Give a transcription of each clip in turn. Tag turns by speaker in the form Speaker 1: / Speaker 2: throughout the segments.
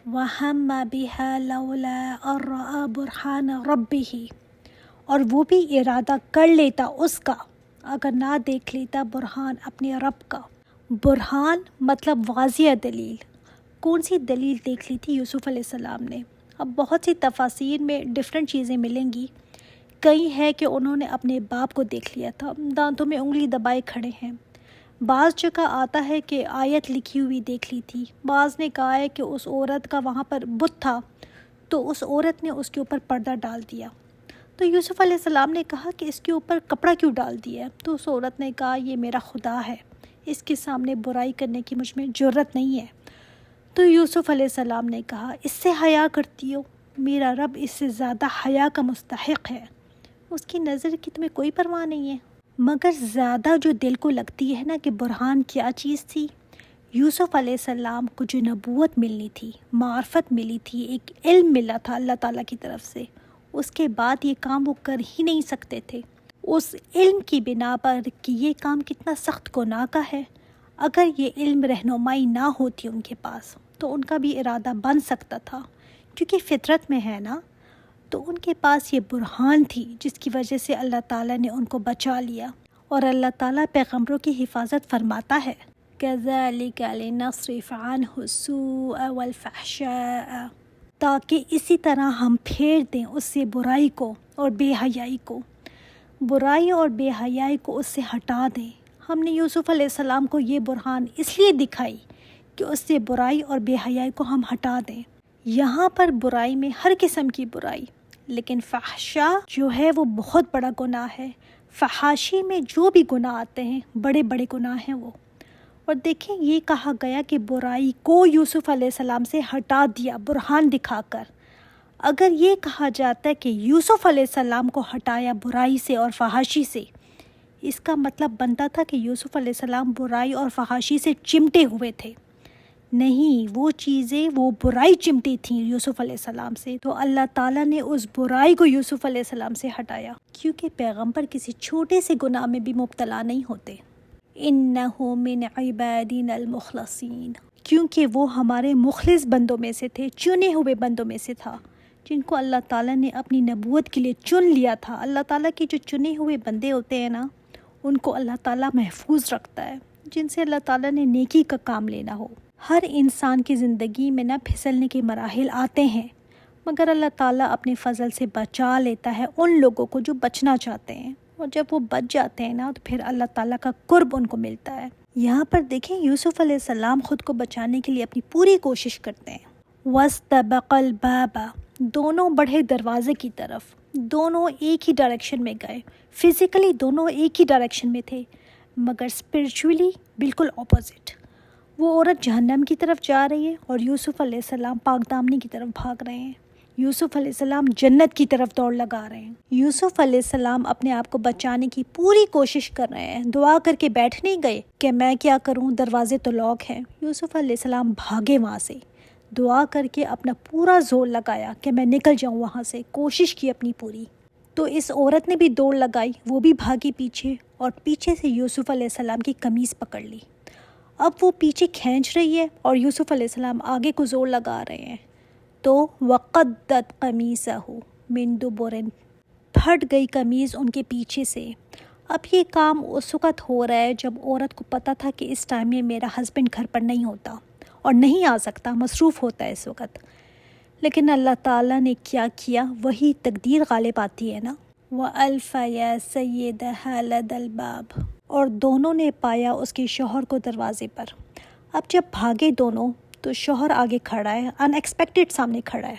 Speaker 1: وَهَمَّ بِهَا لَوْلَا أَن رَأَىٰ بُرْهَانَ رَبِّهِ، اور وہ بھی ارادہ کر لیتا اس کا اگر نہ دیکھ لیتا برہان اپنے رب کا۔ برہان مطلب واضح دلیل۔ کون سی دلیل دیکھ لی تھی یوسف علیہ السلام نے؟ اب بہت سی تفاسیر میں ڈفرینٹ چیزیں ملیں گی۔ کئی ہے کہ انہوں نے اپنے باپ کو دیکھ لیا تھا، دانتوں میں انگلی دبائے کھڑے ہیں۔ بعض جگہ آتا ہے کہ آیت لکھی ہوئی دیکھ لی تھی۔ بعض نے کہا ہے کہ اس عورت کا وہاں پر بت تھا تو اس عورت نے اس کے اوپر پردہ ڈال دیا، تو یوسف علیہ السلام نے کہا کہ اس کے اوپر کپڑا کیوں ڈال دیا ہے؟ تو اس عورت نے کہا یہ میرا خدا ہے، اس کے سامنے برائی کرنے کی مجھ میں جرت نہیں ہے۔ تو یوسف علیہ السلام نے کہا اس سے حیا کرتی ہو؟ میرا رب اس سے زیادہ حیا کا مستحق ہے، اس کی نظر کی تمہیں کوئی پرواہ نہیں ہے۔ مگر زیادہ جو دل کو لگتی ہے نا کہ برہان کیا چیز تھی، یوسف علیہ السلام کو جو نبوت ملنی تھی، معرفت ملی تھی، ایک علم ملا تھا اللہ تعالیٰ کی طرف سے، اس کے بعد یہ کام وہ کر ہی نہیں سکتے تھے، اس علم کی بنا پر کہ یہ کام کتنا سخت گناہ کا ہے۔ اگر یہ علم رہنمائی نہ ہوتی ان کے پاس تو ان کا بھی ارادہ بن سکتا تھا، کیونکہ فطرت میں ہے نا۔ تو ان کے پاس یہ برہان تھی جس کی وجہ سے اللہ تعالیٰ نے ان کو بچا لیا، اور اللہ تعالیٰ پیغمبروں کی حفاظت فرماتا ہے كَذَلِكَ لِنَصْرِفَ عَنْهُ السُّوءَ وَالْفَحْشَاءَ، تاکہ اسی طرح ہم پھیر دیں اس سے برائی کو اور بے حیائی کو، برائی اور بے حیائی کو اس سے ہٹا دیں۔ ہم نے یوسف علیہ السلام کو یہ برہان اس لیے دکھائی کہ اس سے برائی اور بے حیائی کو ہم ہٹا دیں۔ یہاں پر برائی میں ہر قسم کی برائی، لیکن فحشا جو ہے وہ بہت بڑا گناہ ہے۔ فحاشی میں جو بھی گناہ آتے ہیں بڑے بڑے گناہ ہیں وہ۔ اور دیکھیں یہ کہا گیا کہ برائی کو یوسف علیہ السلام سے ہٹا دیا برہان دکھا کر۔ اگر یہ کہا جاتا ہے کہ یوسف علیہ السلام کو ہٹایا برائی سے اور فحاشی سے، اس کا مطلب بنتا تھا کہ یوسف علیہ السلام برائی اور فحاشی سے چمٹے ہوئے تھے۔ نہیں، وہ چیزیں، وہ برائی چمٹی تھیں یوسف علیہ السلام سے، تو اللہ تعالیٰ نے اس برائی کو یوسف علیہ السلام سے ہٹایا، کیونکہ پیغمبر کسی چھوٹے سے گناہ میں بھی مبتلا نہیں ہوتے۔ اِنَّهُ مِنْ عِبَادِنَا الْمُخْلَصِينَ، کیونکہ وہ ہمارے مخلص بندوں میں سے تھے، چنے ہوئے بندوں میں سے تھا، جن کو اللہ تعالیٰ نے اپنی نبوت کے لیے چن لیا تھا۔ اللہ تعالیٰ کے جو چنے ہوئے بندے ہوتے ہیں نا، ان کو اللہ تعالیٰ محفوظ رکھتا ہے، جن سے اللہ تعالیٰ نے نیکی کا کام لینا ہو۔ ہر انسان کی زندگی میں نہ پھسلنے کے مراحل آتے ہیں، مگر اللہ تعالیٰ اپنے فضل سے بچا لیتا ہے ان لوگوں کو جو بچنا چاہتے ہیں، اور جب وہ بچ جاتے ہیں نا تو پھر اللہ تعالیٰ کا قرب ان کو ملتا ہے۔ یہاں پر دیکھیں یوسف علیہ السلام خود کو بچانے کے لیے اپنی پوری کوشش کرتے ہیں۔ وَاسْتَبَقَ الْبَابَ، دونوں بڑھے دروازے کی طرف، دونوں ایک ہی ڈائریکشن میں گئے، فزیکلی دونوں ایک ہی ڈائریکشن میں تھے، مگر اسپرچولی بالکل اپوزٹ۔ وہ عورت جہنم کی طرف جا رہی ہے اور یوسف علیہ السلام پاک دامنی کی طرف بھاگ رہے ہیں۔ یوسف علیہ السلام جنت کی طرف دوڑ لگا رہے ہیں۔ یوسف علیہ السلام اپنے آپ کو بچانے کی پوری کوشش کر رہے ہیں، دعا کر کے بیٹھ نہیں گئے کہ میں کیا کروں، دروازے تو لاک ہیں۔ یوسف علیہ السلام بھاگے وہاں سے، دعا کر کے اپنا پورا زور لگایا کہ میں نکل جاؤں وہاں سے، کوشش کی اپنی پوری۔ تو اس عورت نے بھی دوڑ لگائی، وہ بھی بھاگی پیچھے، اور پیچھے سے یوسف علیہ السلام کی قمیص پکڑ لی۔ اب وہ پیچھے کھینچ رہی ہے اور یوسف علیہ السلام آگے کو زور لگا رہے ہیں، تو وَقَدَّتْ قَمِيصَهُ مِن دُبُرٍ، پھٹ گئی قمیض ان کے پیچھے سے۔ اب یہ کام اس وقت ہو رہا ہے جب عورت کو پتہ تھا کہ اس ٹائم میں میرا ہسبینڈ گھر پر نہیں ہوتا اور نہیں آ سکتا، مصروف ہوتا ہے اس وقت، لیکن اللہ تعالیٰ نے کیا کیا، وہی تقدیر غالب آتی ہے نا۔ وَأَلْفَ يَا سَيِّدَهَا لَدَى الْبَابِ، اور دونوں نے پایا اس کے شوہر کو دروازے پر۔ اب جب بھاگے دونوں تو شوہر آگے کھڑا ہے، ان ایکسپیکٹڈ سامنے کھڑا ہے۔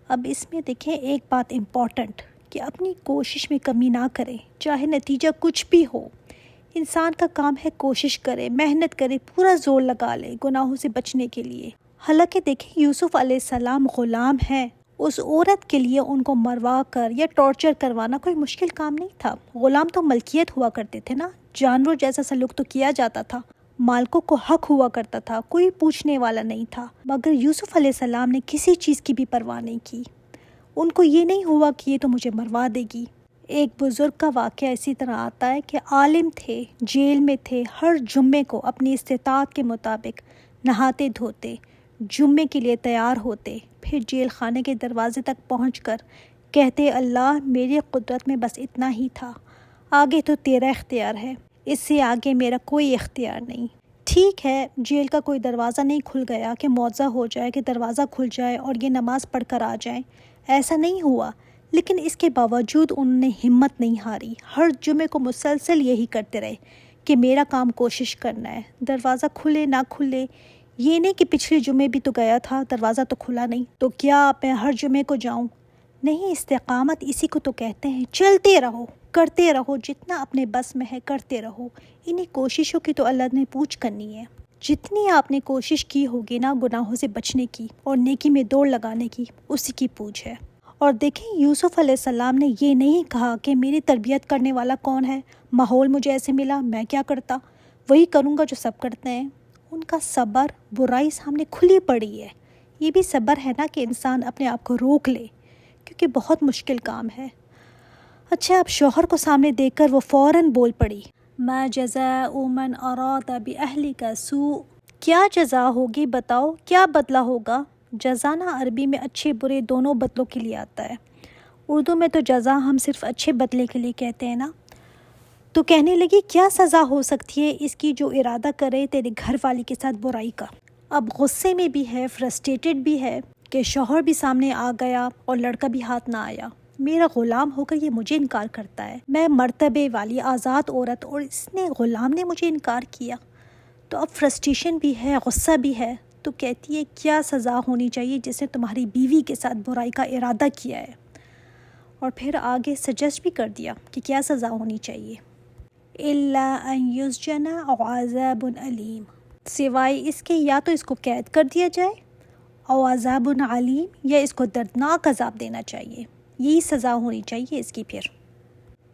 Speaker 1: اب اس میں دیکھیں ایک بات امپورٹنٹ، کہ اپنی کوشش میں کمی نہ کریں، چاہے نتیجہ کچھ بھی ہو۔ انسان کا کام ہے کوشش کرے، محنت کرے، پورا زور لگا لے گناہوں سے بچنے کے لیے۔ حالانکہ دیکھیں یوسف علیہ السلام غلام ہیں، اس عورت کے لیے ان کو مروا کر یا ٹارچر کروانا کوئی مشکل کام نہیں تھا۔ غلام تو ملکیت ہوا کرتے تھے نا، جانور جیسا سلوک تو کیا جاتا تھا، مالکوں کو حق ہوا کرتا تھا، کوئی پوچھنے والا نہیں تھا۔ مگر یوسف علیہ السلام نے کسی چیز کی بھی پرواہ نہیں کی، ان کو یہ نہیں ہوا کہ یہ تو مجھے مروا دے گی۔ ایک بزرگ کا واقعہ اسی طرح آتا ہے کہ عالم تھے، جیل میں تھے، ہر جمعے کو اپنی استطاعت کے مطابق نہاتے دھوتے، جمعے کے لیے تیار ہوتے، پھر جیل خانے کے دروازے تک پہنچ کر کہتے اللہ میری قدرت میں بس اتنا ہی تھا، آگے تو تیرا اختیار ہے، اس سے آگے میرا کوئی اختیار نہیں۔ ٹھیک ہے جیل کا کوئی دروازہ نہیں کھل گیا کہ معجزہ ہو جائے کہ دروازہ کھل جائے اور یہ نماز پڑھ کر آ جائیں، ایسا نہیں ہوا، لیکن اس کے باوجود انہوں نے ہمت نہیں ہاری، ہر جمعے کو مسلسل یہی کرتے رہے کہ میرا کام کوشش کرنا ہے، دروازہ کھلے نہ کھلے، یہ نہیں کہ پچھلے جمعے بھی تو گیا تھا دروازہ تو کھلا نہیں، تو کیا میں ہر جمعے کو جاؤں؟ نہیں، استقامت اسی کو تو کہتے ہیں، چلتے رہو، کرتے رہو، جتنا اپنے بس میں ہے کرتے رہو، انہی کوششوں کی تو اللہ نے پوچھ کرنی ہے۔ جتنی آپ نے کوشش کی ہوگی نا گناہوں سے بچنے کی اور نیکی میں دوڑ لگانے کی، اسی کی پوچھ ہے۔ اور دیکھیں یوسف علیہ السلام نے یہ نہیں کہا کہ میری تربیت کرنے والا کون ہے، ماحول مجھے ایسے ملا، میں کیا کرتا، وہی کروں گا جو سب کرتے ہیں۔ ان کا صبر برائی سامنے کھلی پڑی ہے، یہ بھی صبر ہے نا کہ انسان اپنے آپ کو روک لے، کیونکہ بہت مشکل کام ہے۔ اچھا اب شوہر کو سامنے دیکھ کر وہ فوراً بول پڑی، ما جزاء من اراد باہلک سوء، کیا جزا ہوگی بتاؤ، کیا بدلہ ہوگا؟ جزانا عربی میں اچھے برے دونوں بدلوں کے لیے آتا ہے، اردو میں تو جزا ہم صرف اچھے بدلے کے لیے کہتے ہیں نا۔ تو کہنے لگی کیا سزا ہو سکتی ہے اس کی جو ارادہ کرے تیرے گھر والی کے ساتھ برائی کا؟ اب غصے میں بھی ہے، فرسٹریٹڈ بھی ہے کہ شوہر بھی سامنے آ گیا اور لڑکا بھی ہاتھ نہ آیا، میرا غلام ہو کر یہ مجھے انکار کرتا ہے، میں مرتبے والی آزاد عورت اور اس نے غلام نے مجھے انکار کیا۔ تو اب فرسٹریشن بھی ہے، غصہ بھی ہے، تو کہتی ہے کیا سزا ہونی چاہیے جس نے تمہاری بیوی کے ساتھ برائی کا ارادہ کیا ہے؟ اور پھر آگے سجیسٹ بھی کر دیا کہ کیا سزا ہونی چاہیے، الا ان یسجن او عذاب علیم، سوائے اس کے یا تو اس کو قید کر دیا جائے او عذاب علیم، یا اس کو دردناک عذاب دینا چاہیے، یہی سزا ہونی چاہیے اس کی۔ پھر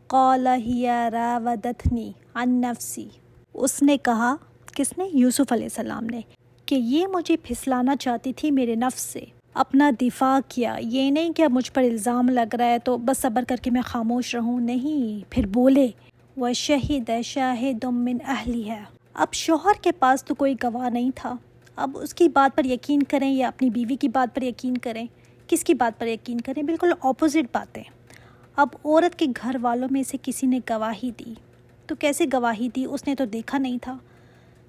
Speaker 1: قال ہی راودتنی عن نفسی، اس نے کہا، کس نے؟ یوسف علیہ السلام نے، کہ یہ مجھے پھسلانا چاہتی تھی میرے نفس سے، اپنا دفاع کیا، یہ نہیں کہ اب مجھ پر الزام لگ رہا ہے تو بس صبر کر کے میں خاموش رہوں، نہیں، پھر بولے وَشَهِدَ شَاهِدٌ مِّنْ أَهْلِهَا، اب شوہر کے پاس تو کوئی گواہ نہیں تھا، اب اس کی بات پر یقین کریں یا اپنی بیوی کی بات پر یقین کریں، کس کی بات پر یقین کریں؟ بالکل اپوزٹ باتیں۔ اب عورت کے گھر والوں میں سے کسی نے گواہی دی، تو کیسے گواہی دی؟ اس نے تو دیکھا نہیں تھا،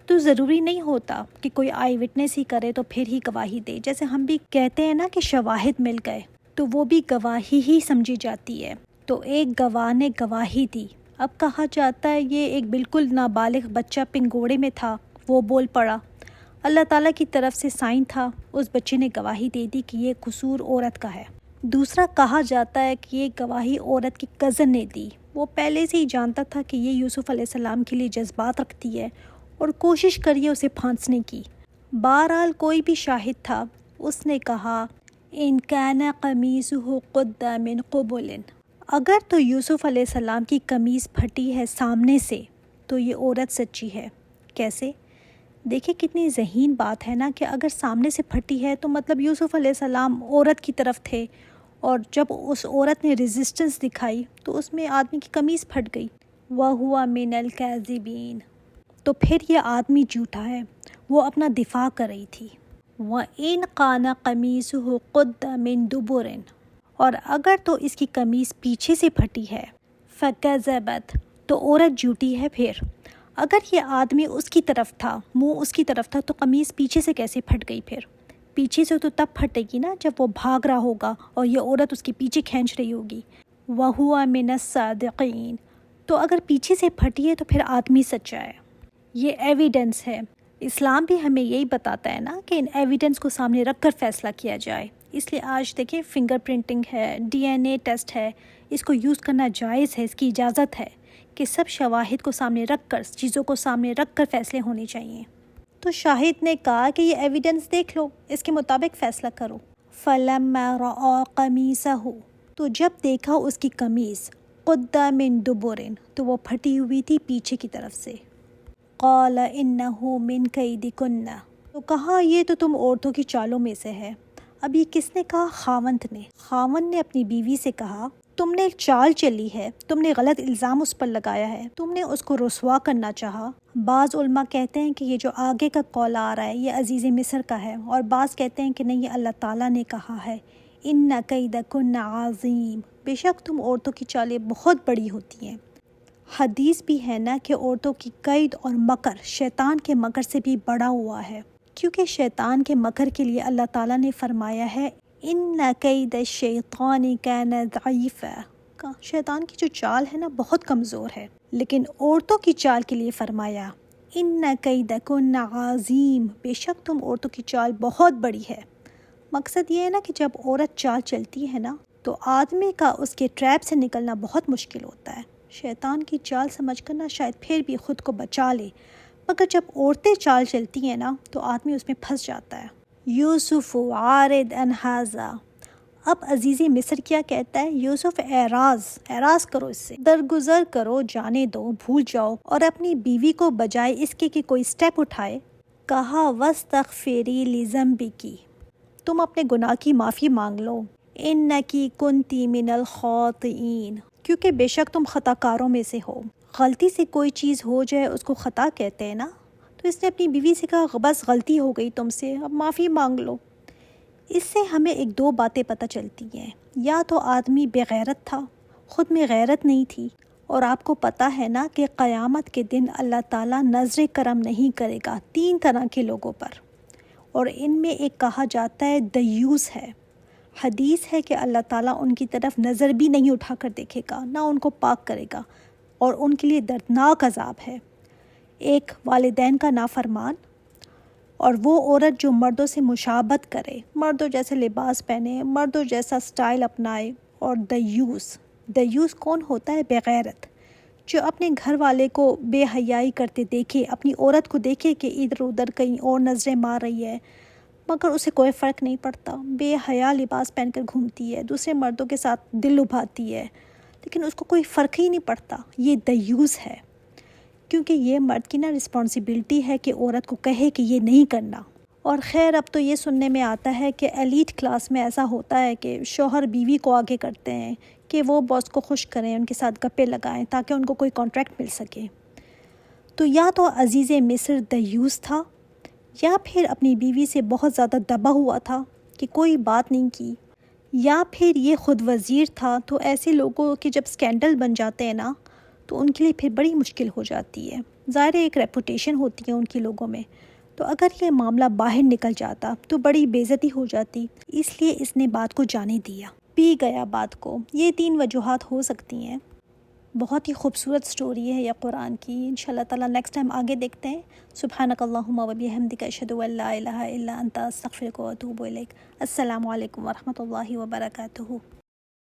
Speaker 1: تو ضروری نہیں ہوتا کہ کوئی آئی وٹنس ہی کرے تو پھر ہی گواہی دے، جیسے ہم بھی کہتے ہیں نا کہ شواہد مل گئے تو وہ بھی گواہی ہی سمجھی جاتی ہے، تو ایک گواہ نے گواہی دی، اب کہا جاتا ہے یہ ایک بالکل نابالغ بچہ پنگوڑے میں تھا، وہ بول پڑا، اللہ تعالیٰ کی طرف سے سائن تھا، اس بچے نے گواہی دے دی کہ یہ قصور عورت کا ہے۔ دوسرا کہا جاتا ہے کہ یہ گواہی عورت کی کزن نے دی، وہ پہلے سے ہی جانتا تھا کہ یہ یوسف علیہ السلام کے لیے جذبات رکھتی ہے اور کوشش کریے اسے پھانسنے کی۔ بہرحال کوئی بھی شاہد تھا، اس نے کہا ان کان قمیصہ قد من قبل، اگر تو یوسف علیہ السلام کی قمیص پھٹی ہے سامنے سے تو یہ عورت سچی ہے۔ کیسے؟ دیکھیں کتنی ذہین بات ہے نا کہ اگر سامنے سے پھٹی ہے تو مطلب یوسف علیہ السلام عورت کی طرف تھے، اور جب اس عورت نے ریزسٹنس دکھائی تو اس میں آدمی کی قمیص پھٹ گئی، وَهُوَ مِنَ الْكَاذِبِينَ، تو پھر یہ آدمی جھوٹا ہے، وہ اپنا دفاع کر رہی تھی۔ وَإِنْ قَانَ قَمِيصُهُ قُدَّ مِنْ دُبُرٍ، اور اگر تو اس کی قمیص پیچھے سے پھٹی ہے، فَكَذَبَتْ، تو عورت جھوٹی ہے۔ پھر اگر یہ آدمی اس کی طرف تھا، منہ اس کی طرف تھا، تو قمیص پیچھے سے کیسے پھٹ گئی؟ پھر پیچھے سے تو تب پھٹے گی نا جب وہ بھاگ رہا ہوگا اور یہ عورت اس کے پیچھے کھینچ رہی ہوگی۔ وَهُوَ مِنَ الصَّادِقِينَ، تو اگر پیچھے سے پھٹی ہے تو پھر آدمی سچا ہے، یہ ایویڈنس ہے۔ اسلام بھی ہمیں یہی بتاتا ہے نا کہ ان ایویڈنس کو سامنے رکھ کر فیصلہ کیا جائے، اس لیے آج دیکھیں فنگر پرنٹنگ ہے، ڈی این اے ٹیسٹ ہے، اس کو یوز کرنا جائز ہے، اس کی اجازت ہے کہ سب شواہد کو سامنے رکھ کر، چیزوں کو سامنے رکھ کر فیصلے ہونے چاہیے۔ تو شاہد نے کہا کہ یہ ایویڈنس دیکھ لو، اس کے مطابق فیصلہ کرو۔ فَلَمَّا رَأَىٰ قَمِيصَهُ، تو جب دیکھا اس کی قمیص، قُدَّ مِن دُبُرٍ، تو وہ پھٹی ہوئی تھی پیچھے کی طرف سے، قَالَ إِنَّهُ مِن كَيْدِكُنَّ، تو کہا یہ تو تم عورتوں کی چالوں میں سے ہے۔ اب یہ کس نے کہا؟ خاوند نے۔ خاوند نے اپنی بیوی سے کہا تم نے چال چلی ہے، تم نے غلط الزام اس پر لگایا ہے، تم نے اس کو رسوا کرنا چاہا۔ بعض علماء کہتے ہیں کہ یہ جو آگے کا قول آ رہا ہے یہ عزیز مصر کا ہے، اور بعض کہتے ہیں کہ نہیں، یہ اللہ تعالیٰ نے کہا ہے ان کیدکن عظیم، بے شک تم عورتوں کی چالیں بہت بڑی ہوتی ہیں۔ حدیث بھی ہے نا کہ عورتوں کی قید اور مکر شیطان کے مکر سے بھی بڑا ہوا ہے، کیونکہ شیطان کے مکر کے لیے اللہ تعالیٰ نے فرمایا ہے ان کید الشیطان کان ضعیفا، شیطان کی جو چال ہے نا بہت کمزور ہے، لیکن عورتوں کی چال کے لیے فرمایا ان کیدکن عظیم، بے شک تم عورتوں کی چال بہت بڑی ہے۔ مقصد یہ ہے نا کہ جب عورت چال چلتی ہے نا تو آدمی کا اس کے ٹریپ سے نکلنا بہت مشکل ہوتا ہے۔ شیطان کی چال سمجھ کر نا شاید پھر بھی خود کو بچا لے، مگر جب عورتیں چال چلتی ہیں نا تو آدمی اس میں پھنس جاتا ہے۔ یوسف عارض عن ھذا، اب عزیز مصر کیا کہتا ہے؟ یوسف اعراض کرو، اس سے درگزر کرو، جانے دو، بھول جاؤ، اور اپنی بیوی کو بجائے اس کے کہ کوئی سٹیپ اٹھائے کہا واستغفری لذنبک، تم اپنے گناہ کی معافی مانگ لو، انکی کنتی من الخاطئین، کیونکہ بے شک تم خطا کاروں میں سے ہو۔ غلطی سے کوئی چیز ہو جائے اس کو خطا کہتے ہیں نا، تو اس نے اپنی بیوی سے کہا بس غلطی ہو گئی تم سے، اب معافی مانگ لو۔ اس سے ہمیں ایک دو باتیں پتہ چلتی ہیں، یا تو آدمی بے غیرت تھا، خود میں غیرت نہیں تھی، اور آپ کو پتہ ہے نا کہ قیامت کے دن اللہ تعالیٰ نظر کرم نہیں کرے گا 3 طرح کے لوگوں پر، اور ان میں ایک کہا جاتا ہے دیوس ہے۔ حدیث ہے کہ اللہ تعالیٰ ان کی طرف نظر بھی نہیں اٹھا کر دیکھے گا، نہ ان کو پاک کرے گا، اور ان کے لیے دردناک عذاب ہے۔ ایک والدین کا نافرمان، اور وہ عورت جو مردوں سے مشابہت کرے، مردوں جیسے لباس پہنے، مردوں جیسا سٹائل اپنائے، اور دیوس کون ہوتا ہے؟ بے غیرت، جو اپنے گھر والے کو بے حیائی کرتے دیکھے، اپنی عورت کو دیکھے کہ ادھر ادھر کہیں اور نظریں مار رہی ہے، مگر اسے کوئی فرق نہیں پڑتا، بے حیا لباس پہن کر گھومتی ہے، دوسرے مردوں کے ساتھ دل لبھاتی ہے، لیکن اس کو کوئی فرق ہی نہیں پڑتا، یہ دیوس ہے۔ کیونکہ یہ مرد کی نا رسپانسبلٹی ہے کہ عورت کو کہے کہ یہ نہیں کرنا۔ اور خیر اب تو یہ سننے میں آتا ہے کہ ایلیٹ کلاس میں ایسا ہوتا ہے کہ شوہر بیوی کو آگے کرتے ہیں کہ وہ باس کو خوش کریں، ان کے ساتھ گپے لگائیں تاکہ ان کو کوئی کانٹریکٹ مل سکے۔ تو یا تو عزیز مصر دیوس تھا، یا پھر اپنی بیوی سے بہت زیادہ دبا ہوا تھا کہ کوئی بات نہیں کی، یا پھر یہ خود وزیر تھا۔ تو ایسے لوگوں کے جب سکینڈل بن جاتے ہیں نا تو ان کے لیے پھر بڑی مشکل ہو جاتی ہے، ظاہر ایک ریپوٹیشن ہوتی ہے ان کی لوگوں میں، تو اگر یہ معاملہ باہر نکل جاتا تو بڑی بے عزتی ہو جاتی، اس لیے اس نے بات کو جانے دیا، پی گیا بات کو۔ یہ 3 وجوہات ہو سکتی ہیں۔ بہت ہی خوبصورت سٹوری ہے یہ قرآن کی، انشاءاللہ تعالیٰ نیکسٹ ٹائم آگے دیکھتے ہیں۔ سبحانک اللہم و بحمدک، اشہد ان لا الہ الا انت، استغفرک و اتوب الیک۔ السلام علیکم ورحمۃ اللہ وبرکاتہ۔